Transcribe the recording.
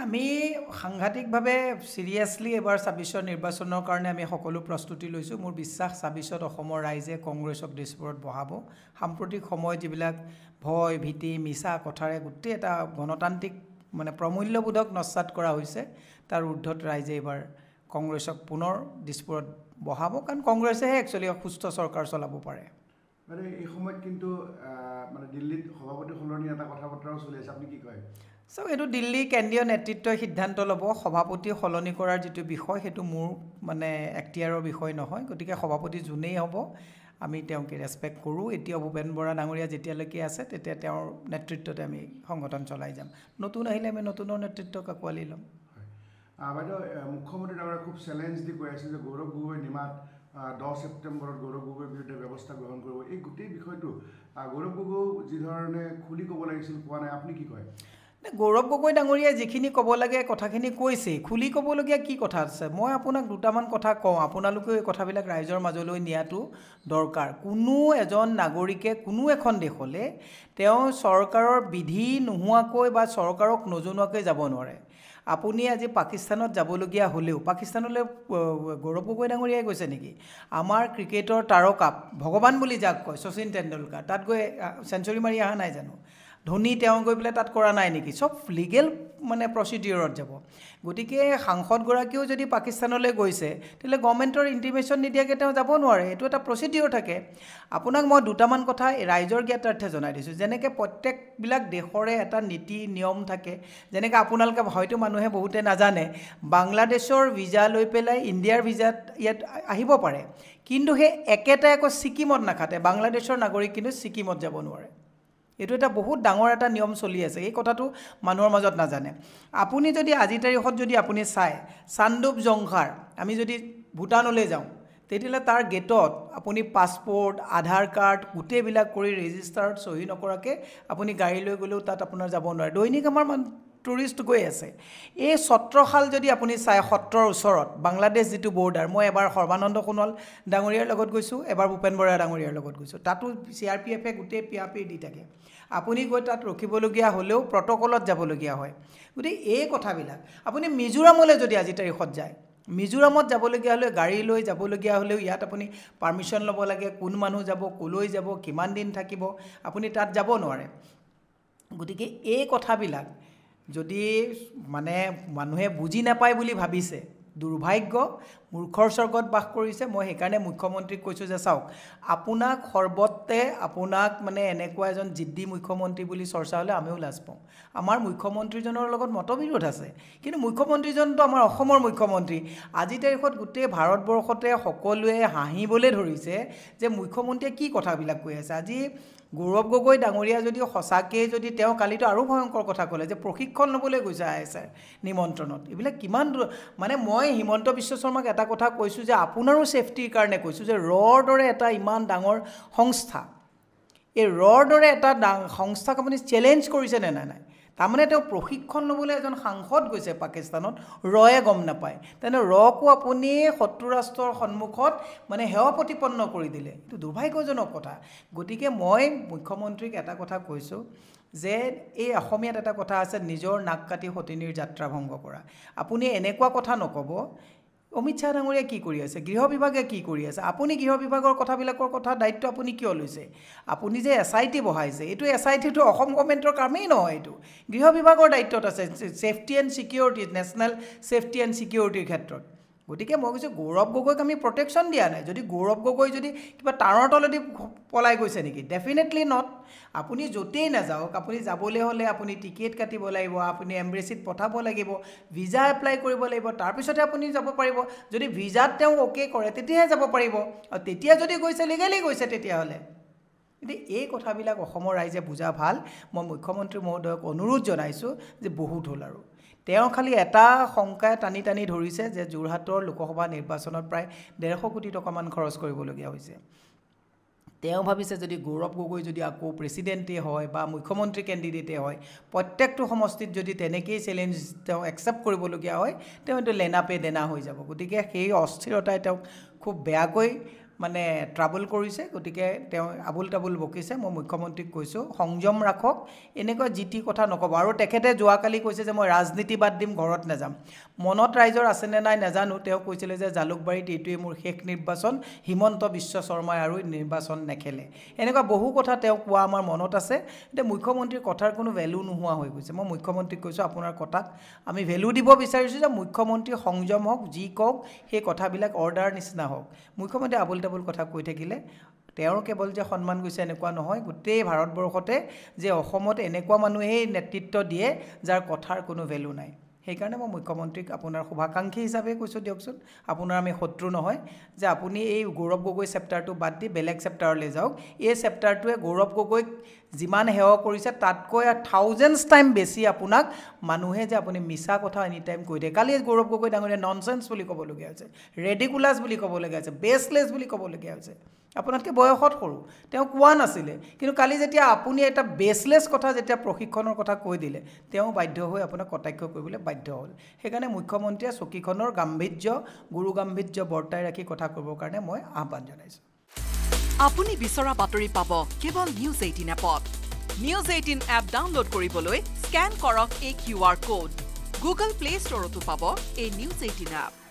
আমি সাংঘাতিকভাৱে সিৰিয়াছলি এবাৰ ২৬ৰ নিৰ্বাচনৰ কাৰণে আমি সকলো প্ৰস্তুতি লৈছোঁ। মোৰ বিশ্বাস ২৬ত অসমৰ ৰাইজে কংগ্ৰেছক দিছপুৰত বহাব। সাম্প্ৰতিক সময়ত যিবিলাক ভয় ভীতি মিছা কথাৰে গোটেই এটা গণতান্ত্ৰিক মানে প্ৰমূল্যবোধক নস্যাৎ কৰা হৈছে, তাৰ ঊৰ্ধত ৰাইজে এবাৰ কংগ্ৰেছক পুনৰ দিছপুৰত বহাব, কাৰণ কংগ্ৰেছেহে একচুৱেলি সুস্থ চৰকাৰ চলাব পাৰে। মানে এই সময়ত কিন্তু মানে দিল্লীত সভাপতি সলনি এটা কথা বতৰাও চলি আছে, আপুনি কি কয়? চাওক, এইটো দিল্লী কেন্দ্ৰীয় নেতৃত্বই সিদ্ধান্ত ল'ব। সভাপতি সলনি কৰাৰ যিটো বিষয়, সেইটো মোৰ মানে এখতিয়াৰৰ বিষয় নহয়। গতিকে সভাপতি যোনেই হ'ব আমি তেওঁকে ৰেছপেক্ট কৰোঁ। এতিয়াও ভূপেন বৰা ডাঙৰীয়া যেতিয়ালৈকে আছে তেতিয়া তেওঁৰ নেতৃত্বতে আমি সংগঠন চলাই যাম। নতুন আহিলে আমি নতুনৰ নেতৃত্বক আঁকোৱালি ল'ম। বাইদেউ, মুখ্যমন্ত্ৰী ডাঙৰীয়া খুব চেলেঞ্জ দি কৈ আছে যে গৌৰৱ গগৈ নিমাত 10 ছেপ্টেম্বৰত গৌৰৱ গগৈৰ বিৰুদ্ধে ব্যৱস্থা গ্ৰহণ কৰিব। এই গোটেই বিষয়টো গৌৰৱ গগৈ যি ধৰণে খুলি ক'ব লাগিছিল কোৱা নাই, আপুনি কি কয়? গৌৰৱ গগৈ ডাঙৰীয়াই যিখিনি ক'ব লাগে কথাখিনি কৈছেই। খুলি ক'বলগীয়া কি কথা আছে? মই আপোনাক দুটামান কথা কওঁ, আপোনালোকেও এই কথাবিলাক ৰাইজৰ মাজলৈ নিয়াটো দৰকাৰ। কোনো এজন নাগৰিকে কোনো এখন দেশলৈ তেওঁ চৰকাৰৰ বিধি নোহোৱাকৈ বা চৰকাৰক নজনোৱাকৈ যাব নোৱাৰে। আপুনি আজি পাকিস্তানত যাবলগীয়া হ'লেও, পাকিস্তানলৈ গৌৰৱ গগৈ ডাঙৰীয়াই গৈছে নেকি? আমাৰ ক্ৰিকেটৰ তাৰকা ভগৱান বুলি যাক কয় শচীন তেণ্ডুলকাৰ, তাত গৈ চেঞ্চুৰী মাৰি অহা নাই জানো? ধোনী তেওঁ গৈ পেলাই তাত কৰা নাই নেকি? চব লিগেল মানে প্ৰচিডিউৰত যাব। গতিকে সাংসদগৰাকীও যদি পাকিস্তানলৈ গৈছে তেতিয়াহ'লে গভৰ্ণমেণ্টৰ ইণ্টিমেশ্যন নিদিয়াকৈ তেওঁ যাব নোৱাৰে। এইটো এটা প্ৰচিডিউৰ থাকে। আপোনাক মই দুটামান কথা ৰাইজৰ জ্ঞাতাৰ্থে জনাই দিছোঁ। যেনেকৈ প্ৰত্যেকবিলাক দেশৰে এটা নীতি নিয়ম থাকে। যেনেকৈ আপোনালোকে হয়তো মানুহে বহুতে নাজানে, বাংলাদেশৰ ভিজা লৈ পেলাই ইণ্ডিয়াৰ ভিজাত ইয়াত আহিব পাৰে, কিন্তু সেই একেটাই আকৌ ছিকিমত নাখাতে। বাংলাদেশৰ নাগৰিক কিন্তু ছিকিমত যাব নোৱাৰে। এইটো এটা বহুত ডাঙৰ এটা নিয়ম চলি আছে। এই কথাটো মানুহৰ মাজত নাজানে। আপুনি যদি আজিৰ তাৰিখত যদি আপুনি চায়, চান্দুপ জংঘাৰ আমি যদি ভূটানলৈ যাওঁ তেতিয়াহ'লে তাৰ গেটত আপুনি পাছপৰ্ট আধাৰ কাৰ্ড গোটেইবিলাক কৰি ৰেজিষ্টাৰত চহী নকৰাকৈ আপুনি গাড়ী লৈ গ'লেও তাত আপোনাৰ যাব নোৱাৰে। দৈনিক আমাৰ টুৰিষ্ট গৈ আছে। এই সত্ৰশাল যদি আপুনি চায়, সত্ৰৰ ওচৰত বাংলাদেশ যিটো বৰ্ডাৰ, মই এবাৰ সৰ্বানন্দ সোণোৱাল ডাঙৰীয়াৰ লগত গৈছোঁ, এবাৰ ভূপেন বৰা ডাঙৰীয়াৰ লগত গৈছোঁ। তাতো CRPF গোটেই পিয়াপি দি থাকে। আপুনি গৈ তাত ৰখিবলগীয়া হ'লেও প্ৰট'কলত যাবলগীয়া হয়। গতিকে এই কথাবিলাক আপুনি মিজোৰামলৈ যদি আজিৰ তাৰিখত যায়, মিজোৰামত যাবলগীয়া হ'লে গাড়ী লৈ যাবলগীয়া হ'লেও ইয়াত আপুনি পাৰ্মিশ্যন ল'ব লাগে। কোন মানুহ যাব, ক'লৈ যাব, কিমান দিন থাকিব, আপুনি তাত যাব নোৱাৰে। গতিকে এই কথাবিলাক যদি মানে মানুহে বুজি নাপায় বুলি ভাবিছে, দুৰ্ভাগ্য, মূৰ্খৰ স্বৰ্গত বাস কৰিছে। মই সেইকাৰণে মুখ্যমন্ত্ৰীক কৈছোঁ যে চাওক, আপোনাক সৰ্বত্ৰে আপোনাক মানে এনেকুৱা এজন জিদ্দি মুখ্যমন্ত্ৰী বুলি চৰ্চা হ'লে আমিও লাজ পাওঁ। আমাৰ মুখ্যমন্ত্ৰীজনৰ লগত মতবিৰোধ আছে, কিন্তু মুখ্যমন্ত্ৰীজনটো আমাৰ অসমৰ মুখ্যমন্ত্ৰী। আজিৰ তাৰিখত গোটেই ভাৰতবৰ্ষতে সকলোৱে হাঁহিবলৈ ধৰিছে যে মুখ্যমন্ত্ৰীয়ে কি কথাবিলাক কৈ আছে। আজি গৌৰৱ গগৈ ডাঙৰীয়া যদি সঁচাকৈ যদি তেওঁ কালিতো আৰু ভয়ংকৰ কথা ক'লে যে প্ৰশিক্ষণ ল'বলৈ গৈছে ISR নিমন্ত্ৰণত। এইবিলাক কিমান মানে মই হিমন্ত বিশ্ব শৰ্মাক এটা কথা কৈছোঁ যে আপোনাৰো ছেফটিৰ কাৰণে কৈছোঁ যে ৰৰ দৰে এটা ইমান ডাঙৰ সংস্থা, এই ৰৰ দৰে এটা সংস্থাক আপুনি চেলেঞ্জ কৰিছেনে নাই? তাৰমানে তেওঁ প্ৰশিক্ষণ ল'বলৈ এজন সাংসদ গৈছে পাকিস্তানত, ৰয়ে গম নাপায়। তেনে ৰকো আপুনি শত্ৰু ৰাষ্ট্ৰৰ সন্মুখত মানে সেৱা প্ৰতিপন্ন কৰি দিলে। এইটো দুৰ্ভাগ্যজনক কথা। গতিকে মই মুখ্যমন্ত্ৰীক এটা কথা কৈছোঁ যে এই অসমীয়াত এটা কথা আছে, নিজৰ নাক কাটি সতিনীৰ যাত্ৰা ভংগ কৰা। আপুনি এনেকুৱা কথা নক'ব। অমিত শ্বাহ ডাঙৰীয়া কি কৰি আছে, গৃহ বিভাগে কি কৰি আছে, আপুনি গৃহ বিভাগৰ কথাবিলাকৰ কথা দায়িত্ব আপুনি কিয় লৈছে? আপুনি যে SIT বহাইছে, এইটো SITটো অসম গভৰ্ণমেণ্টৰ কামেই নহয়, এইটো গৃহ বিভাগৰ দায়িত্বত আছে, safety and security, national safety and ছিকিউৰিটিৰ ক্ষেত্ৰত। গতিকে মই কৈছোঁ গৌৰৱ গগৈক আমি প্ৰটেকশ্যন দিয়া নাই। যদি গৌৰৱ গগৈ যদি কিবা তাঁৰৰ তলেদি পলাই গৈছে নেকি? Definitely not. আপুনি য'তেই নাযাওক, আপুনি যাবলৈ হ'লে আপুনি টিকেট কাটিব লাগিব, আপুনি এম্বেচিত পঠাব লাগিব, ভিজা এপ্লাই কৰিব লাগিব, তাৰপিছতহে আপুনি যাব পাৰিব। যদি ভিজাত তেওঁ অ'কে কৰে তেতিয়াহে যাব পাৰিব, আৰু তেতিয়া যদি গৈছে লিগেলি গৈছে তেতিয়াহ'লে। কিন্তু এই কথাবিলাক অসমৰ ৰাইজে বুজা ভাল। মই মুখ্যমন্ত্ৰী মহোদয়ক অনুৰোধ জনাইছোঁ যে বহুত হ'ল আৰু। তেওঁ খালি এটা শংকাই টানি টানি ধৰিছে যে যোৰহাটৰ লোকসভা নিৰ্বাচনত প্ৰায় 150 কোটি টকামান খৰচ কৰিবলগীয়া হৈছে। তেওঁ ভাবিছে যদি গৌৰৱ গগৈ যদি আকৌ প্ৰেছিডেণ্টেই হয় বা মুখ্যমন্ত্ৰী কেণ্ডিডেটেই হয়, প্ৰত্যেকটো সমষ্টিত যদি তেনেকেই চেলেঞ্জ তেওঁ একচেপ্ট কৰিবলগীয়া হয়, তেওঁ এইটো লেনা পে দেনা হৈ যাব। গতিকে সেই অস্থিৰতাই তেওঁক খুব বেয়াকৈ মানে ট্ৰাবল কৰিছে গতিকে তেওঁ আবুল তাবুল বকিছে মই মুখ্যমন্ত্ৰীক কৈছোঁ সংযম ৰাখক এনেকুৱা জিটি কথা নক'ব আৰু তেখেতে যোৱাকালি কৈছে যে মই ৰাজনীতি বাদ দিম ঘৰত নাযাম মনত ৰাইজৰ আছেনে নাই নাজানো তেওঁ কৈছিলে যে জালুকবাৰীত এইটোৱে মোৰ শেষ নিৰ্বাচন হিমন্ত বিশ্ব শৰ্মাই আৰু নিৰ্বাচন নেখেলে এনেকুৱা বহু কথা তেওঁ কোৱা আমাৰ মনত আছে এতিয়া মুখ্যমন্ত্ৰীৰ কথাৰ কোনো ভেলু নোহোৱা হৈ গৈছে মই মুখ্যমন্ত্ৰীক কৈছোঁ আপোনাৰ কথাক আমি ভেলু দিব বিচাৰিছোঁ যে মুখ্যমন্ত্ৰী সংযম হওক যি কওক সেই কথাবিলাক অৰ্ডাৰ নিচিনা হওক মুখ্যমন্ত্ৰী আবুল তাবুল কথা কৈ থাকিলে তেওঁৰ কেৱল যে সন্মান গৈছে এনেকুৱা নহয় গোটেই ভাৰতবৰ্ষতে যে অসমত এনেকুৱা মানুহেই নেতৃত্ব দিয়ে যাৰ কথাৰ কোনো ভেলু নাই সেইকাৰণে মই মুখ্যমন্ত্ৰীক আপোনাৰ শুভাকাংক্ষী হিচাপে কৈছোঁ দিয়কচোন আপোনাৰ আমি শত্ৰু নহয় যে আপুনি এই গৌৰৱ গগৈ চেপ্টাৰটো বাদ দি বেলেগ চেপ্টাৰলৈ যাওক এই চেপ্টাৰটোৱে গৌৰৱ গগৈক যিমান সেৱা কৰিছে তাতকৈ 1000 টাইম বেছি আপোনাক মানুহে যে আপুনি মিছা কথা এনি টাইম কৈ দিয়ে কালি গৌৰৱ গগৈ ডাঙৰীয়া ননসেন্স বুলি ক'বলগীয়া হৈছে ৰেডিকুলাছ বুলি ক'বলগীয়া হৈছে বেছলেছ বুলি ক'বলগীয়া হৈছে আপোনাতকৈ বয়সত সৰু তেওঁ কোৱা নাছিলে কিন্তু কালি যেতিয়া আপুনি এটা বেছলেছ কথা যেতিয়া প্ৰশিক্ষণৰ কথা কৈ দিলে তেওঁ বাধ্য হৈ আপোনাক কটাক্ষ কৰিবলৈ বাধ্য হ'ল সেইকাৰণে মুখ্যমন্ত্ৰীয়ে চকীখনৰ গাম্ভীৰ্য গুৰু গাম্ভীৰ্য বৰ্তাই ৰাখি কথা ক'বৰ কাৰণে মই আহ্বান জনাইছোঁ আপুনি বিচৰা বাতৰি পাব কেৱল নিউজ 18 এপত নিউজ 18 এপ ডাউনলোড কৰিবলৈ স্ক্যান কৰক এই QR কোড গুগল প্লে ষ্টৰতো পাব এই নিউজ 18 এপ